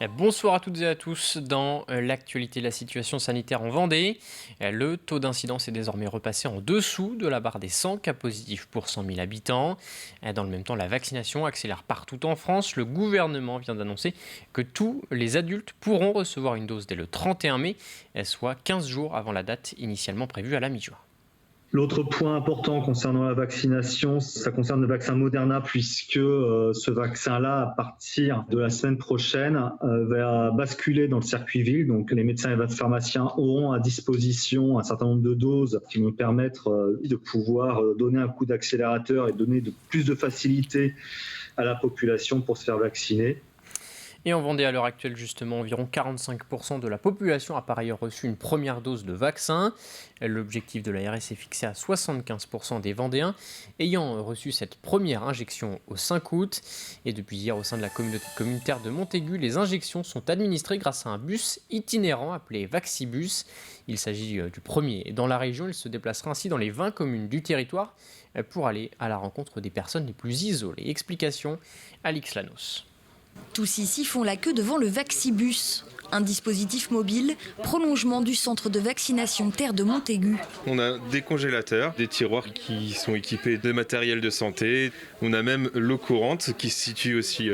Bonsoir à toutes et à tous. Dans l'actualité de la situation sanitaire en Vendée, le taux d'incidence est désormais repassé en dessous de la barre des 100 cas positifs pour 100 000 habitants. Dans le même temps, la vaccination accélère partout en France. Le gouvernement vient d'annoncer que tous les adultes pourront recevoir une dose dès le 31 mai, soit 15 jours avant la date initialement prévue à la mi-juin. L'autre point important concernant la vaccination, ça concerne le vaccin Moderna, puisque ce vaccin-là, à partir de la semaine prochaine, va basculer dans le circuit ville. Donc les médecins et les pharmaciens auront à disposition un certain nombre de doses qui vont permettre de pouvoir donner un coup d'accélérateur et donner plus de facilité à la population pour se faire vacciner. Et en Vendée, à l'heure actuelle, justement, environ 45% de la population a par ailleurs reçu une première dose de vaccin. L'objectif de l'ARS est fixé à 75% des Vendéens ayant reçu cette première injection au 5 août. Et depuis hier, au sein de la communauté communautaire de Montaigu, les injections sont administrées grâce à un bus itinérant appelé Vaxibus. Il s'agit du premier dans la région. Il se déplacera ainsi dans les 20 communes du territoire pour aller à la rencontre des personnes les plus isolées. Explication, Alix Lanos. Tous ici font la queue devant le Vaxibus, un dispositif mobile, prolongement du centre de vaccination Terre de Montaigu. On a des congélateurs, des tiroirs qui sont équipés de matériel de santé. On a même l'eau courante qui se situe aussi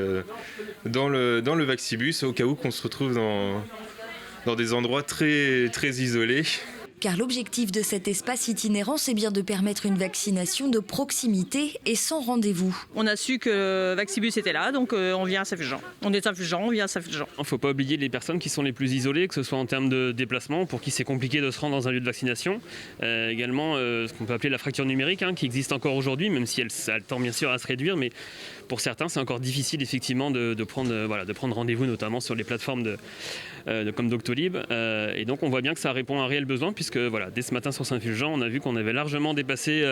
dans le Vaxibus au cas où qu'on se retrouve dans des endroits très, très isolés. Car l'objectif de cet espace itinérant, c'est bien de permettre une vaccination de proximité et sans rendez-vous. On a su que Vaxibus était là, donc on vient à Saint-Fulgent. On est Saint-Fulgent, on vient à Saint-Fulgent. Il ne faut pas oublier les personnes qui sont les plus isolées, que ce soit en termes de déplacement, pour qui c'est compliqué de se rendre dans un lieu de vaccination. Également, ce qu'on peut appeler la fracture numérique, qui existe encore aujourd'hui, même si elle tend bien sûr à se réduire, mais pour certains, c'est encore difficile effectivement de prendre rendez-vous, notamment sur les plateformes comme Doctolib. Et donc on voit bien que ça répond à un réel besoin, puisque dès ce matin sur Saint-Fulgent, on a vu qu'on avait largement dépassé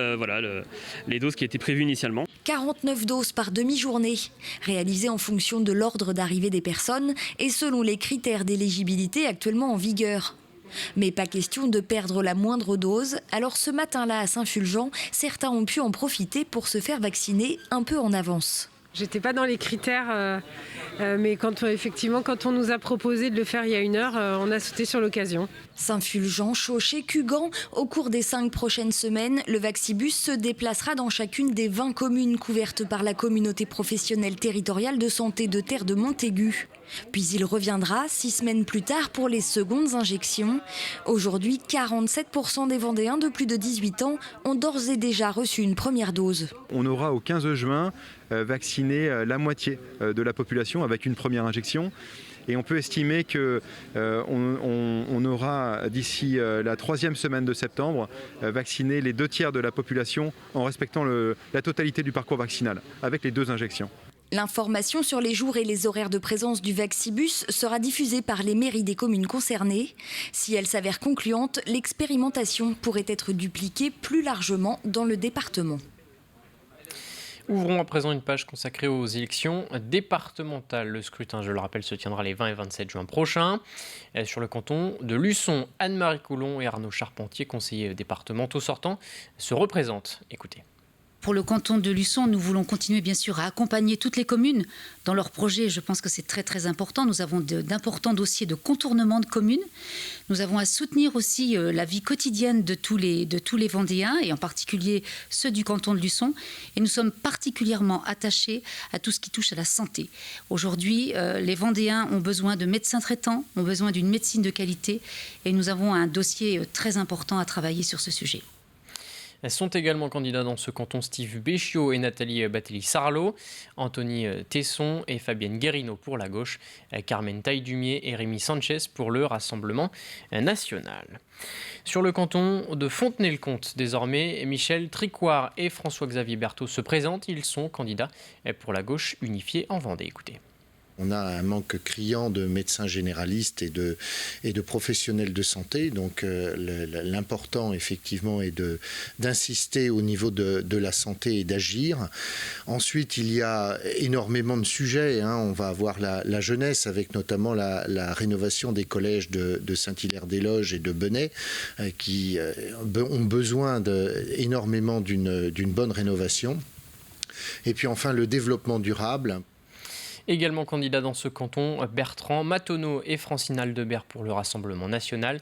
les doses qui étaient prévues initialement. 49 doses par demi-journée, réalisées en fonction de l'ordre d'arrivée des personnes et selon les critères d'éligibilité actuellement en vigueur. Mais pas question de perdre la moindre dose, alors ce matin-là à Saint-Fulgent, certains ont pu en profiter pour se faire vacciner un peu en avance. J'étais pas dans les critères, mais quand on nous a proposé de le faire il y a 1 heure, on a sauté sur l'occasion. Saint-Fulgent, Chauchet, Cugan. Au cours des 5 prochaines semaines, le Vaxibus se déplacera dans chacune des 20 communes couvertes par la communauté professionnelle territoriale de santé de Terre de Montaigu. Puis il reviendra 6 semaines plus tard pour les secondes injections. Aujourd'hui, 47% des Vendéens de plus de 18 ans ont d'ores et déjà reçu une première dose. On aura au 15 juin vacciné la moitié de la population avec une première injection. Et on peut estimer qu'on aura d'ici la 3e semaine de septembre vacciné les 2 tiers de la population en respectant la totalité du parcours vaccinal avec les 2 injections. L'information sur les jours et les horaires de présence du Vaxibus sera diffusée par les mairies des communes concernées. Si elle s'avère concluante, l'expérimentation pourrait être dupliquée plus largement dans le département. Ouvrons à présent une page consacrée aux élections départementales. Le scrutin, je le rappelle, se tiendra les 20 et 27 juin prochains. Sur le canton de Luçon, Anne-Marie Coulon et Arnaud Charpentier, conseillers départementaux sortants, se représentent. Écoutez. Pour le canton de Luçon, nous voulons continuer bien sûr à accompagner toutes les communes dans leurs projets. Je pense que c'est très très important. Nous avons d'importants dossiers de contournement de communes. Nous avons à soutenir aussi la vie quotidienne de tous les Vendéens et en particulier ceux du canton de Luçon. Et nous sommes particulièrement attachés à tout ce qui touche à la santé. Aujourd'hui, les Vendéens ont besoin de médecins traitants, ont besoin d'une médecine de qualité et nous avons un dossier très important à travailler sur ce sujet. Elles sont également candidats dans ce canton Steve Béchiot et Nathalie Batelli-Sarlo, Anthony Tesson et Fabienne Guérino pour la gauche, Carmen Taille-Dumier et Rémi Sanchez pour le Rassemblement national. Sur le canton de Fontenay-le-Comte, désormais, Michel Tricoire et François-Xavier Berthaud se présentent. Ils sont candidats pour la gauche unifiée en Vendée. Écoutez. On a un manque criant de médecins généralistes et de professionnels de santé. Donc l'important, effectivement, est d'insister au niveau de la santé et d'agir. Ensuite, il y a énormément de sujets. On va avoir la jeunesse, avec notamment la rénovation des collèges de Saint-Hilaire-des-Loges et de Benay, qui ont besoin énormément d'une bonne rénovation. Et puis enfin, le développement durable. Également candidats dans ce canton, Bertrand Matonneau et Francine Aldebert pour le Rassemblement national,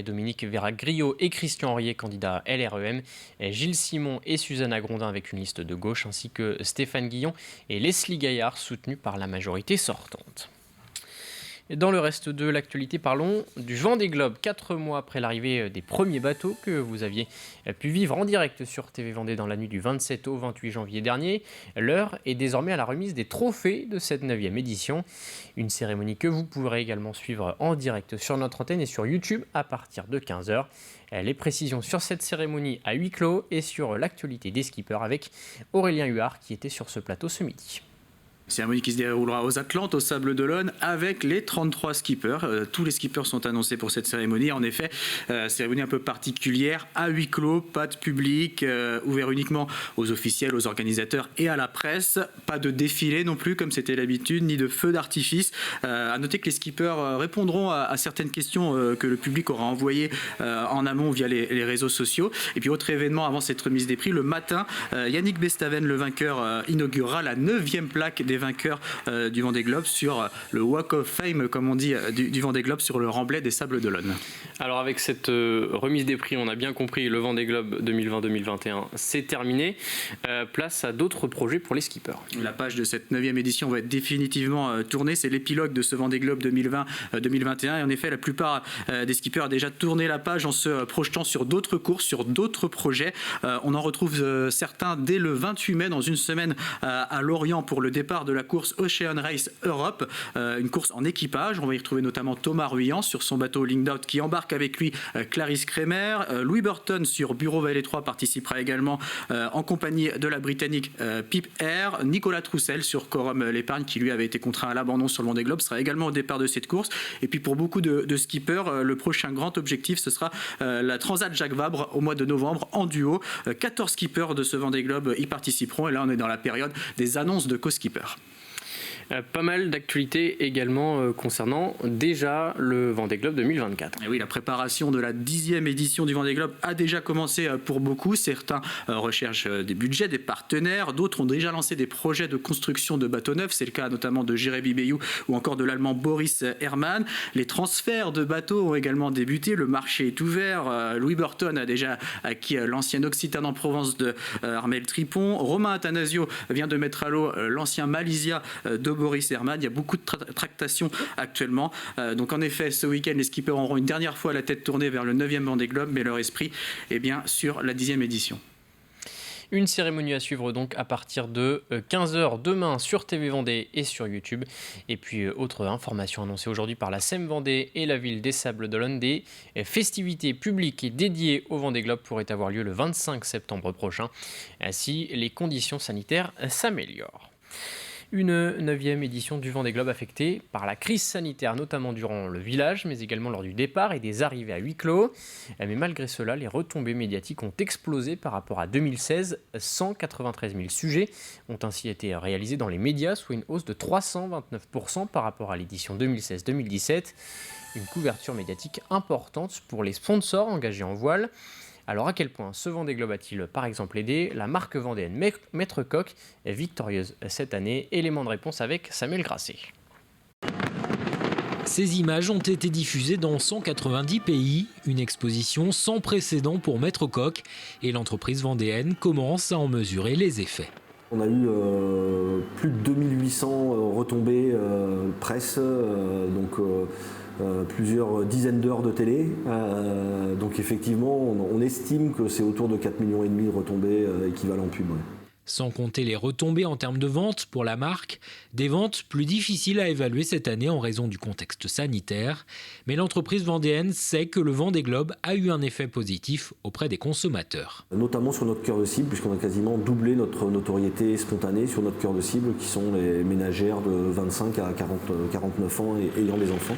Dominique Vérac-Griot et Christian Henriet, candidats LREM, Gilles Simon et Susanna Grondin avec une liste de gauche, ainsi que Stéphane Guillon et Leslie Gaillard, soutenus par la majorité sortante. Dans le reste de l'actualité, parlons du Vendée Globe. 4 mois après l'arrivée des premiers bateaux que vous aviez pu vivre en direct sur TV Vendée dans la nuit du 27 au 28 janvier dernier, l'heure est désormais à la remise des trophées de cette 9e édition. Une cérémonie que vous pourrez également suivre en direct sur notre antenne et sur YouTube à partir de 15h. Les précisions sur cette cérémonie à huis clos et sur l'actualité des skippers avec Aurélien Huard qui était sur ce plateau ce midi. Cérémonie qui se déroulera aux Atlantes, au Sable d'Olonne, avec les 33 skippers. Tous les skippers sont annoncés pour cette cérémonie. En effet, cérémonie un peu particulière, à huis clos, pas de public, ouvert uniquement aux officiels, aux organisateurs et à la presse. Pas de défilé non plus, comme c'était l'habitude, ni de feux d'artifice. À noter que les skippers répondront à certaines questions que le public aura envoyées en amont via les réseaux sociaux. Et puis, autre événement avant cette remise des prix, le matin, Yannick Bestaven, le vainqueur, inaugurera la 9e plaque des vainqueurs du Vendée Globe sur le Walk of Fame, comme on dit, du Vendée Globe sur le remblai des Sables d'Olonne. Alors avec cette remise des prix, on a bien compris, le Vendée Globe 2020-2021, c'est terminé. Place à d'autres projets pour les skippers. La page de cette 9e édition va être définitivement tournée. C'est l'épilogue de ce Vendée Globe 2020-2021. Et en effet, la plupart des skippers ont déjà tourné la page en se projetant sur d'autres courses, sur d'autres projets. On en retrouve certains dès le 28 mai, dans une semaine à Lorient pour le départ de la course Ocean Race Europe, une course en équipage. On va y retrouver notamment Thomas Ruyant sur son bateau Lingdot qui embarque avec lui Clarisse Kremer. Louis Burton sur Bureau Vallée 3 participera également en compagnie de la Britannique Pip Air. Nicolas Troussel sur Corum l'épargne qui lui avait été contraint à l'abandon sur le Vendée Globe sera également au départ de cette course. Et puis pour beaucoup de skippers, le prochain grand objectif ce sera la Transat Jacques Vabre au mois de novembre en duo. 14 skippers de ce Vendée Globe y participeront et là on est dans la période des annonces de co-skippers. Pas mal d'actualités également concernant déjà le Vendée Globe 2024. Et oui, la préparation de la 10e édition du Vendée Globe a déjà commencé pour beaucoup. Certains recherchent des budgets, des partenaires. D'autres ont déjà lancé des projets de construction de bateaux neufs. C'est le cas notamment de Jérémy Bayou ou encore de l'Allemand Boris Herrmann. Les transferts de bateaux ont également débuté. Le marché est ouvert. Louis Burton a déjà acquis l'ancien Occitane en Provence de Armel Tripon. Romain Athanasio vient de mettre à l'eau l'ancien Malaysia de Boris Herrmann. Il y a beaucoup de tractations actuellement. Donc en effet, ce week-end, les skippers auront une dernière fois la tête tournée vers le 9e Vendée Globe, mais leur esprit est bien sur la 10e édition. Une cérémonie à suivre donc à partir de 15h demain sur TV Vendée et sur YouTube. Et puis autre information annoncée aujourd'hui par la SEM Vendée et la ville des Sables d'Olonne, des festivités publiques dédiées au Vendée Globe pourraient avoir lieu le 25 septembre prochain, si les conditions sanitaires s'améliorent. Une 9e édition du Vendée Globe affectée par la crise sanitaire, notamment durant le village, mais également lors du départ et des arrivées à huis clos. Mais malgré cela, les retombées médiatiques ont explosé par rapport à 2016. 193 000 sujets ont ainsi été réalisés dans les médias, soit une hausse de 329% par rapport à l'édition 2016-2017. Une couverture médiatique importante pour les sponsors engagés en voile. Alors à quel point ce Vendée Globe a-t-il par exemple aidé la marque vendéenne Maître Coq, victorieuse cette année? Élément de réponse avec Samuel Grasset. Ces images ont été diffusées dans 190 pays, une exposition sans précédent pour Maître Coq et l'entreprise vendéenne commence à en mesurer les effets. On a eu plus de 2800 retombées presse, plusieurs dizaines d'heures de télé. Donc effectivement, on estime que c'est autour de 4,5 millions de retombées équivalent pub. Ouais. Sans compter les retombées en termes de ventes pour la marque, des ventes plus difficiles à évaluer cette année en raison du contexte sanitaire. Mais l'entreprise vendéenne sait que le Vendée Globe a eu un effet positif auprès des consommateurs. Notamment sur notre cœur de cible, puisqu'on a quasiment doublé notre notoriété spontanée sur notre cœur de cible, qui sont les ménagères de 25 à 49 ans et ayant des enfants.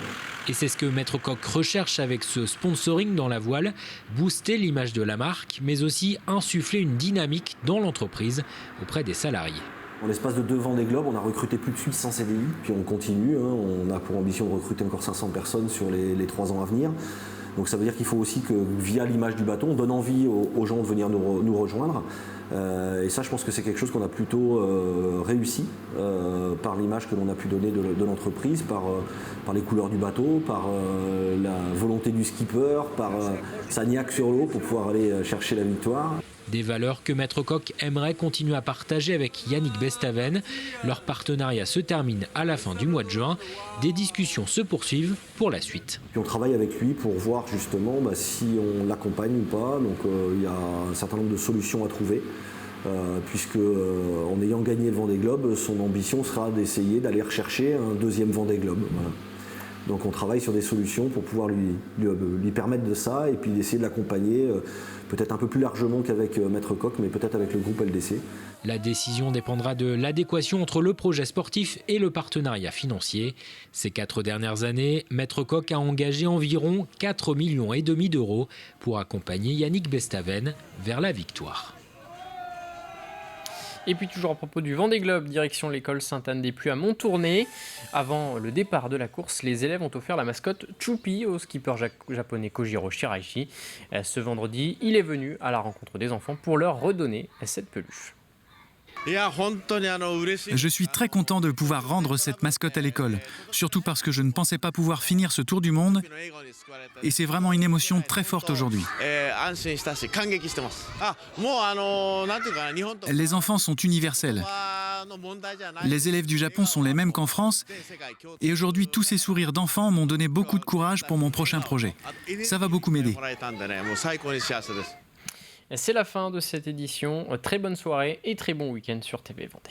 Et c'est ce que Maître Coq recherche avec ce sponsoring dans la voile, booster l'image de la marque, mais aussi insuffler une dynamique dans l'entreprise auprès des salariés. En l'espace de 2 Vendée Globe, on a recruté plus de 800 CDI, puis on continue. On a pour ambition de recruter encore 500 personnes sur les 3 ans à venir. Donc ça veut dire qu'il faut aussi que via l'image du bâton, on donne envie aux gens de venir nous rejoindre. Et ça, je pense que c'est quelque chose qu'on a plutôt réussi par l'image que l'on a pu donner de l'entreprise, par les couleurs du bateau, par la volonté du skipper, par sa niaque sur l'eau pour pouvoir aller chercher la victoire. Des valeurs que Maître Coq aimerait continuer à partager avec Yannick Bestaven. Leur partenariat se termine à la fin du mois de juin. Des discussions se poursuivent pour la suite. Puis on travaille avec lui pour voir justement si on l'accompagne ou pas. Donc il y a un certain nombre de solutions à trouver. Puisque en ayant gagné le Vendée Globe, son ambition sera d'essayer d'aller rechercher un deuxième Vendée Globe. Voilà. Donc on travaille sur des solutions pour pouvoir lui permettre de ça et puis d'essayer de l'accompagner peut-être un peu plus largement qu'avec Maître Coq, mais peut-être avec le groupe LDC. La décision dépendra de l'adéquation entre le projet sportif et le partenariat financier. Ces 4 dernières années, Maître Coq a engagé environ 4,5 millions d'euros pour accompagner Yannick Bestaven vers la victoire. Et puis toujours à propos du Vendée Globe, direction l'école Sainte-Anne-des-Puys à Montournai. Avant le départ de la course, les élèves ont offert la mascotte Choupi au skipper japonais Kojiro Shiraishi. Ce vendredi, il est venu à la rencontre des enfants pour leur redonner cette peluche. Je suis très content de pouvoir rendre cette mascotte à l'école, surtout parce que je ne pensais pas pouvoir finir ce tour du monde et c'est vraiment une émotion très forte aujourd'hui. Les enfants sont universels. Les élèves du Japon sont les mêmes qu'en France et aujourd'hui tous ces sourires d'enfants m'ont donné beaucoup de courage pour mon prochain projet. Ça va beaucoup m'aider. C'est la fin de cette édition. Très bonne soirée et très bon week-end sur TV Vendée.